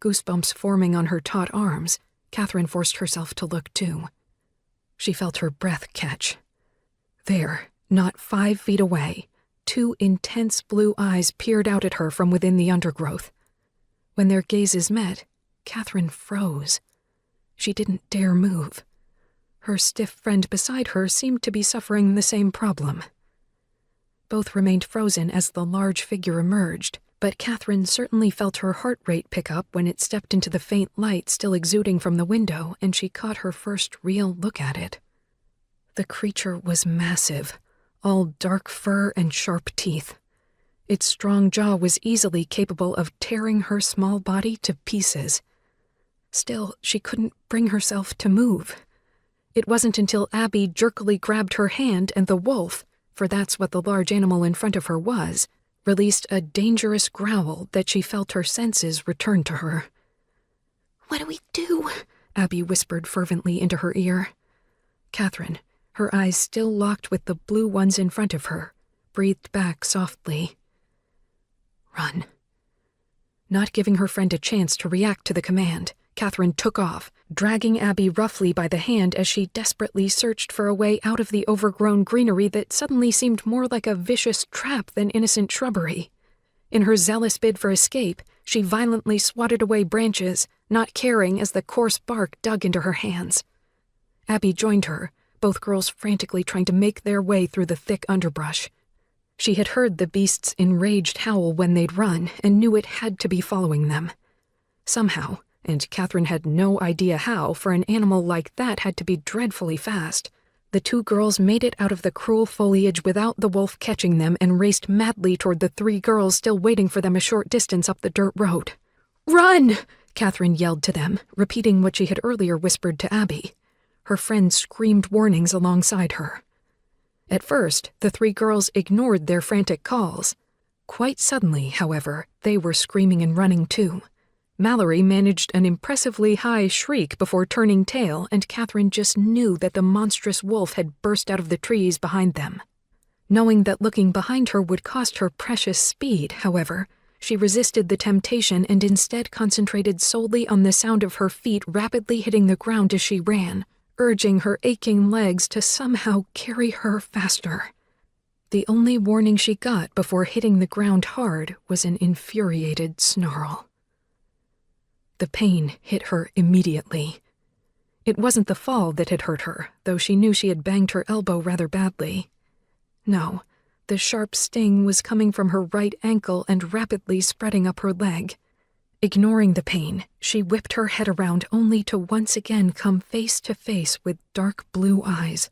goosebumps forming on her taut arms, Katherine forced herself to look too. She felt her breath catch. There, not 5 feet away, 2 intense blue eyes peered out at her from within the undergrowth. When their gazes met, Katherine froze. She didn't dare move. Her stiff friend beside her seemed to be suffering the same problem. Both remained frozen as the large figure emerged, but Katherine certainly felt her heart rate pick up when it stepped into the faint light still exuding from the window, and she caught her first real look at it. The creature was massive, all dark fur and sharp teeth. Its strong jaw was easily capable of tearing her small body to pieces. Still, she couldn't bring herself to move. It wasn't until Abby jerkily grabbed her hand and the wolf, for that's what the large animal in front of her was, released a dangerous growl that she felt her senses return to her. "What do we do?" Abby whispered fervently into her ear. Katherine, her eyes still locked with the blue ones in front of her, breathed back softly. "Run." Not giving her friend a chance to react to the command, Katherine took off, dragging Abby roughly by the hand as she desperately searched for a way out of the overgrown greenery that suddenly seemed more like a vicious trap than innocent shrubbery. In her zealous bid for escape, she violently swatted away branches, not caring as the coarse bark dug into her hands. Abby joined her, both girls frantically trying to make their way through the thick underbrush. She had heard the beast's enraged howl when they'd run and knew it had to be following them. Somehow, and Katherine had no idea how, for an animal like that had to be dreadfully fast, the 2 girls made it out of the cruel foliage without the wolf catching them and raced madly toward the 3 girls still waiting for them a short distance up the dirt road. "Run!" Katherine yelled to them, repeating what she had earlier whispered to Abby. Her friend screamed warnings alongside her. At first, the 3 girls ignored their frantic calls. Quite suddenly, however, they were screaming and running too. Mallory managed an impressively high shriek before turning tail, and Katherine just knew that the monstrous wolf had burst out of the trees behind them. Knowing that looking behind her would cost her precious speed, however, she resisted the temptation and instead concentrated solely on the sound of her feet rapidly hitting the ground as she ran, urging her aching legs to somehow carry her faster. The only warning she got before hitting the ground hard was an infuriated snarl. The pain hit her immediately. It wasn't the fall that had hurt her, though she knew she had banged her elbow rather badly. No, the sharp sting was coming from her right ankle and rapidly spreading up her leg. Ignoring the pain, she whipped her head around only to once again come face to face with dark blue eyes,